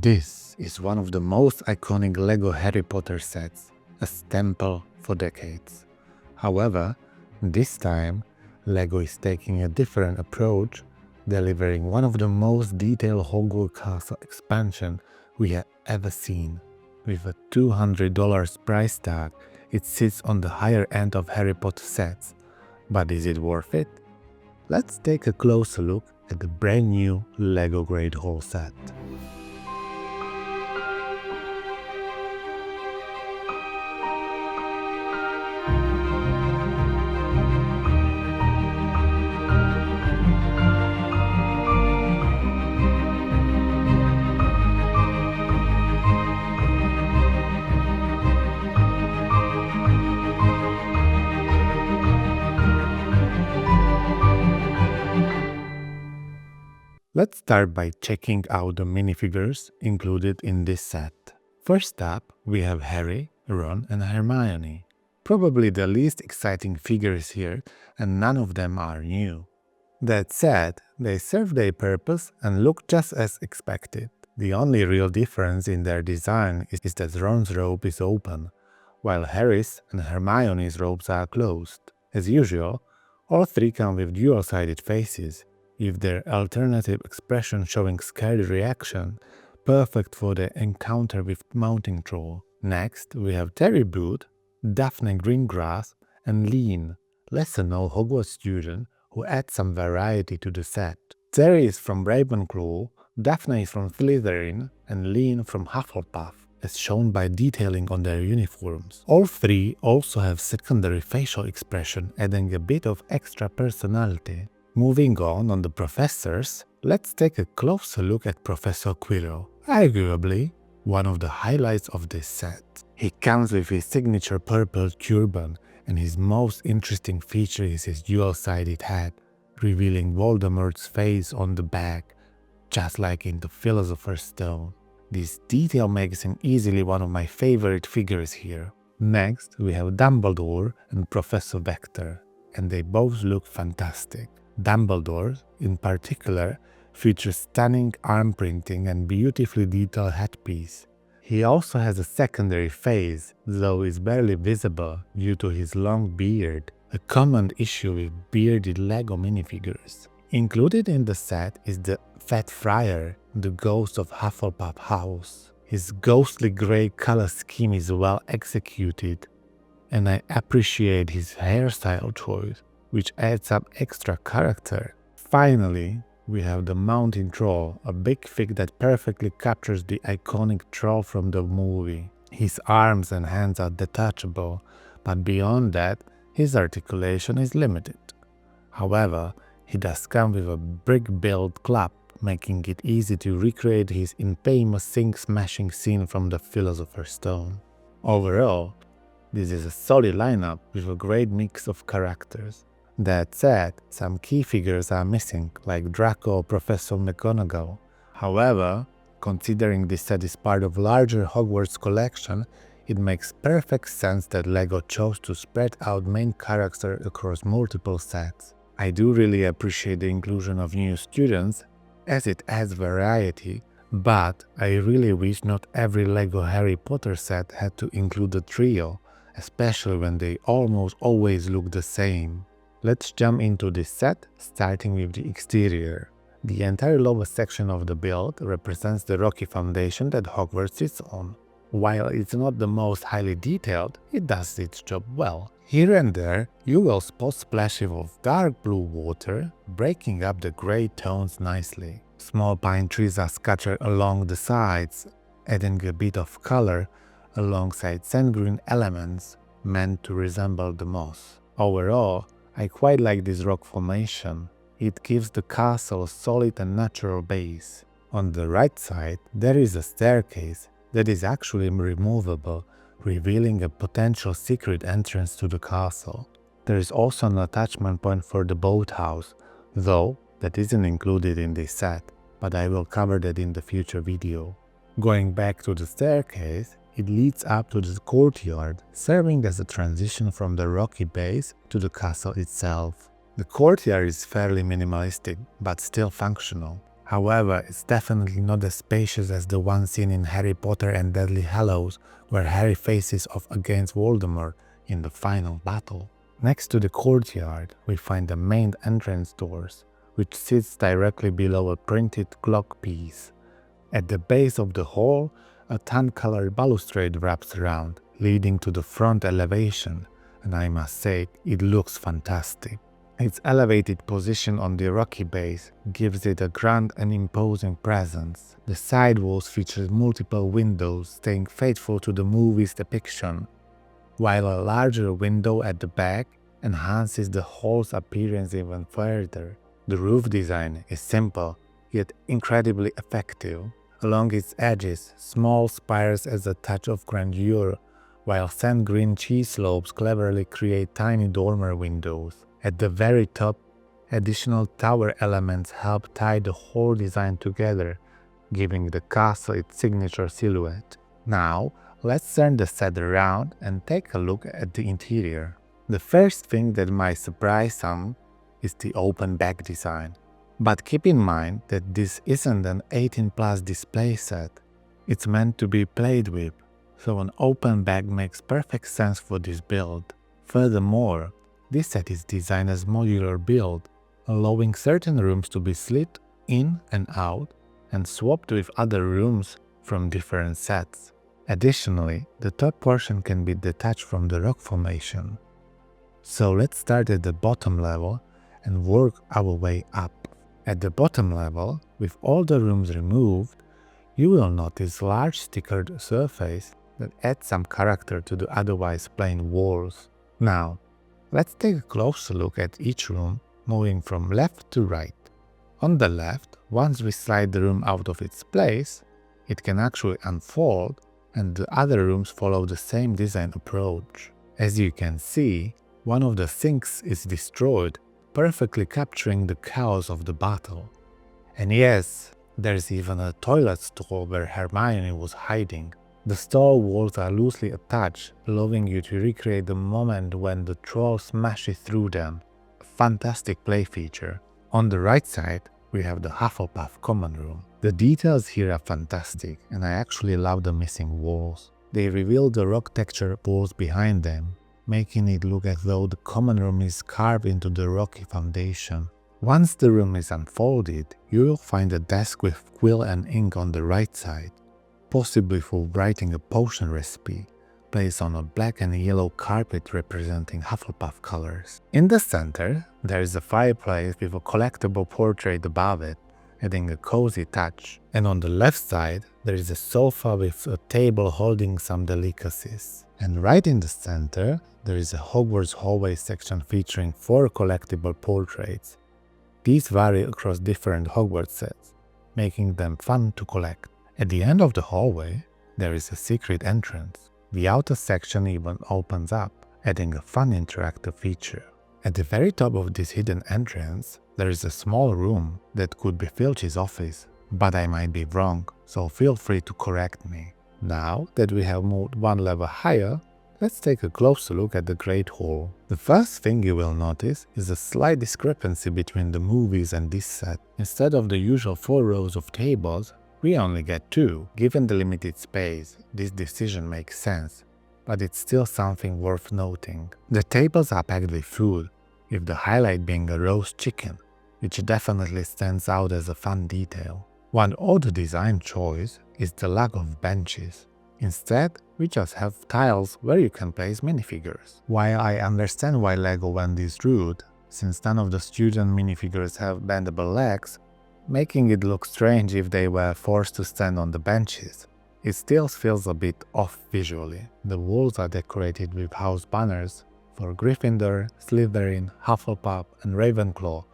This is one of the most iconic LEGO Harry Potter sets, a staple for decades. However, this time, LEGO is taking a different approach, delivering one of the most detailed Hogwarts Castle expansion we have ever seen. With a $200 price tag, it sits on the higher end of Harry Potter sets. But is it worth it? Let's take a closer look at the brand new LEGO Great Hall set. Let's start by checking out the minifigures included in this set. First up, we have Harry, Ron and Hermione. Probably the least exciting figures here, and none of them are new. That said, they serve their purpose and look just as expected. The only real difference in their design is that Ron's robe is open, while Harry's and Hermione's robes are closed. As usual, all three come with dual-sided faces, with their alternative expression showing scared reaction, perfect for the encounter with Mountain Troll. Next, we have Terry Boot, Daphne Greengrass, and Lean, lesser-known Hogwarts student who adds some variety to the set. Terry is from Ravenclaw, Daphne is from Slytherin, and Lean from Hufflepuff, as shown by detailing on their uniforms. All three also have secondary facial expression, adding a bit of extra personality. Moving on the professors, let's take a closer look at Professor Quirrell, arguably one of the highlights of this set. He comes with his signature purple turban, and his most interesting feature is his dual-sided hat, revealing Voldemort's face on the back, just like in the Philosopher's Stone. This detail makes him easily one of my favorite figures here. Next, we have Dumbledore and Professor Vector, and they both look fantastic. Dumbledore, in particular, features stunning arm printing and beautifully detailed headpiece. He also has a secondary face, though is barely visible due to his long beard, a common issue with bearded LEGO minifigures. Included in the set is the Fat Friar, the ghost of Hufflepuff House. His ghostly grey color scheme is well executed, and I appreciate his hairstyle choice, which adds up extra character. Finally, we have the Mountain Troll, a big fig that perfectly captures the iconic troll from the movie. His arms and hands are detachable, but beyond that, his articulation is limited. However, he does come with a brick-built club, making it easy to recreate his infamous sink-smashing scene from the Philosopher's Stone. Overall, this is a solid lineup with a great mix of characters. That said, some key figures are missing, like Draco or Professor McGonagall. However, considering this set is part of a larger Hogwarts collection, it makes perfect sense that LEGO chose to spread out main characters across multiple sets. I do really appreciate the inclusion of new students, as it adds variety, but I really wish not every LEGO Harry Potter set had to include a trio, especially when they almost always look the same. Let's jump into this set, starting with the exterior. The entire lower section of the build represents the rocky foundation that Hogwarts sits on. While it's not the most highly detailed, it does its job well. Here and there, you will spot splashes of dark blue water, breaking up the grey tones nicely. Small pine trees are scattered along the sides, adding a bit of color alongside sand green elements meant to resemble the moss. Overall, I quite like this rock formation. It gives the castle a solid and natural base. On the right side, there is a staircase that is actually removable, revealing a potential secret entrance to the castle. There is also an attachment point for the boathouse, though that isn't included in this set, but I will cover that in the future video. Going back to the staircase, it leads up to the courtyard, serving as a transition from the rocky base to the castle itself. The courtyard is fairly minimalistic, but still functional. However, it's definitely not as spacious as the one seen in Harry Potter and Deathly Hallows, where Harry faces off against Voldemort in the final battle. Next to the courtyard, we find the main entrance doors, which sits directly below a printed clock piece. At the base of the hall, a tan-colored balustrade wraps around, leading to the front elevation, and I must say, it looks fantastic. Its elevated position on the rocky base gives it a grand and imposing presence. The side walls feature multiple windows, staying faithful to the movie's depiction, while a larger window at the back enhances the hall's appearance even further. The roof design is simple, yet incredibly effective. Along its edges, small spires add a touch of grandeur, while sand green cheese slopes cleverly create tiny dormer windows. At the very top, additional tower elements help tie the whole design together, giving the castle its signature silhouette. Now, let's turn the set around and take a look at the interior. The first thing that might surprise some is the open back design. But keep in mind that this isn't an 18+ display set. It's meant to be played with, so an open back makes perfect sense for this build. Furthermore, this set is designed as modular build, allowing certain rooms to be slid in and out and swapped with other rooms from different sets. Additionally, the top portion can be detached from the rock formation. So let's start at the bottom level and work our way up. At the bottom level, with all the rooms removed, you will notice large stickered surface that adds some character to the otherwise plain walls. Now, let's take a closer look at each room, moving from left to right. On the left, once we slide the room out of its place, it can actually unfold, and the other rooms follow the same design approach. As you can see, one of the sinks is destroyed, perfectly capturing the chaos of the battle. And yes, there's even a toilet stall where Hermione was hiding. The stall walls are loosely attached, allowing you to recreate the moment when the troll smashes through them. A fantastic play feature. On the right side, we have the Hufflepuff common room. The details here are fantastic, and I actually love the missing walls. They reveal the rock texture walls behind them, making it look as though the common room is carved into the rocky foundation. Once the room is unfolded, you will find a desk with quill and ink on the right side, possibly for writing a potion recipe, placed on a black and yellow carpet representing Hufflepuff colors. In the center, there is a fireplace with a collectible portrait above it, adding a cozy touch. And on the left side, there is a sofa with a table holding some delicacies. And right in the center, there is a Hogwarts hallway section featuring 4 collectible portraits. These vary across different Hogwarts sets, making them fun to collect. At the end of the hallway, there is a secret entrance. The outer section even opens up, adding a fun interactive feature. At the very top of this hidden entrance, there is a small room that could be Filch's office, but I might be wrong, so feel free to correct me. Now that we have moved one level higher, let's take a closer look at the Great Hall. The first thing you will notice is a slight discrepancy between the movies and this set. Instead of the usual 4 rows of tables, we only get 2. Given the limited space, this decision makes sense, but it's still something worth noting. The tables are packed with food, with the highlight being a roast chicken, which definitely stands out as a fun detail. One odd design choice is the lack of benches. Instead, we just have tiles where you can place minifigures. While I understand why LEGO went this route, since none of the student minifigures have bendable legs, making it look strange if they were forced to stand on the benches. It still feels a bit off visually. The walls are decorated with house banners for Gryffindor, Slytherin, Hufflepuff and Ravenclaw,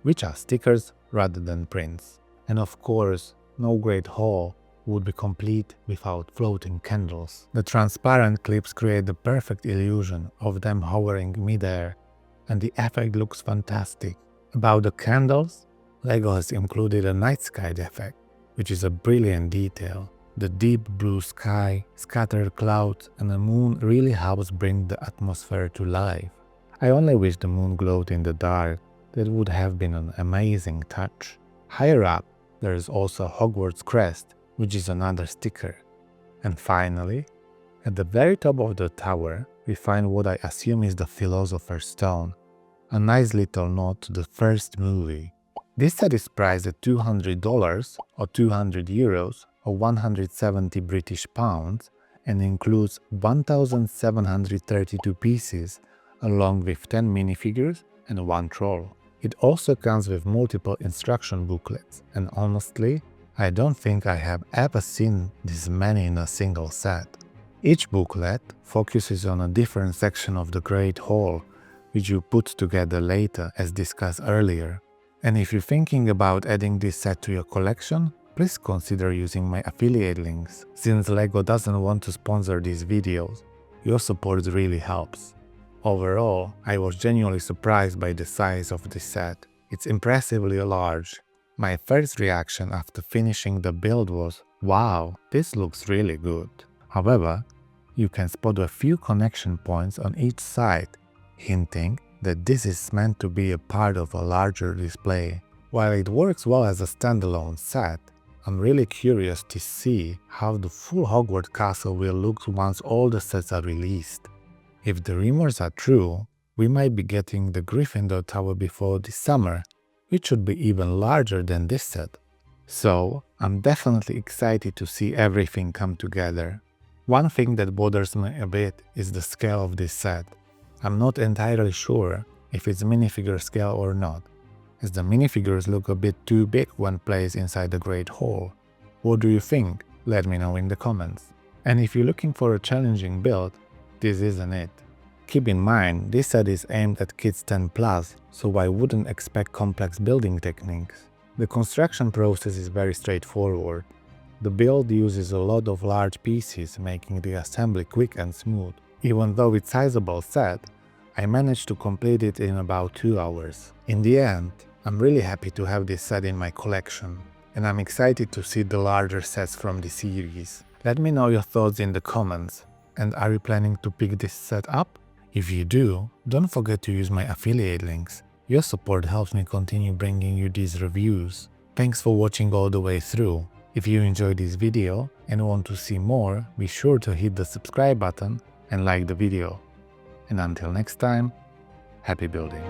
which are stickers rather than prints. And of course, no Great Hall would be complete without floating candles. The transparent clips create the perfect illusion of them hovering midair, and the effect looks fantastic. About the candles, LEGO has included a night sky effect, which is a brilliant detail. The deep blue sky, scattered clouds and a moon really helps bring the atmosphere to life. I only wish the moon glowed in the dark. That would have been an amazing touch. Higher up, there is also a Hogwarts crest, which is another sticker. And finally, at the very top of the tower, we find what I assume is the Philosopher's Stone, a nice little nod to the first movie. This set is priced at $200 or €200 or 170 British pounds and includes 1,732 pieces along with 10 minifigures and 1 troll. It also comes with multiple instruction booklets, and honestly, I don't think I have ever seen this many in a single set. Each booklet focuses on a different section of the Great Hall, which you put together later as discussed earlier. And if you're thinking about adding this set to your collection, please consider using my affiliate links. Since LEGO doesn't want to sponsor these videos, your support really helps. Overall, I was genuinely surprised by the size of this set. It's impressively large. My first reaction after finishing the build was, wow, this looks really good. However, you can spot a few connection points on each side, hinting that this is meant to be a part of a larger display. While it works well as a standalone set, I'm really curious to see how the full Hogwarts Castle will look once all the sets are released. If the rumors are true, we might be getting the Gryffindor Tower before this summer, which should be even larger than this set. So, I'm definitely excited to see everything come together. One thing that bothers me a bit is the scale of this set. I'm not entirely sure if it's minifigure scale or not, as the minifigures look a bit too big when placed inside the Great Hall. What do you think? Let me know in the comments. And if you're looking for a challenging build, this isn't it. Keep in mind, this set is aimed at kids 10+, so I wouldn't expect complex building techniques. The construction process is very straightforward. The build uses a lot of large pieces, making the assembly quick and smooth. Even though it's a sizable set, I managed to complete it in about 2 hours. In the end, I'm really happy to have this set in my collection, and I'm excited to see the larger sets from the series. Let me know your thoughts in the comments. And are you planning to pick this set up? If you do, don't forget to use my affiliate links. Your support helps me continue bringing you these reviews. Thanks for watching all the way through. If you enjoyed this video and want to see more, be sure to hit the subscribe button and like the video. And until next time, happy building!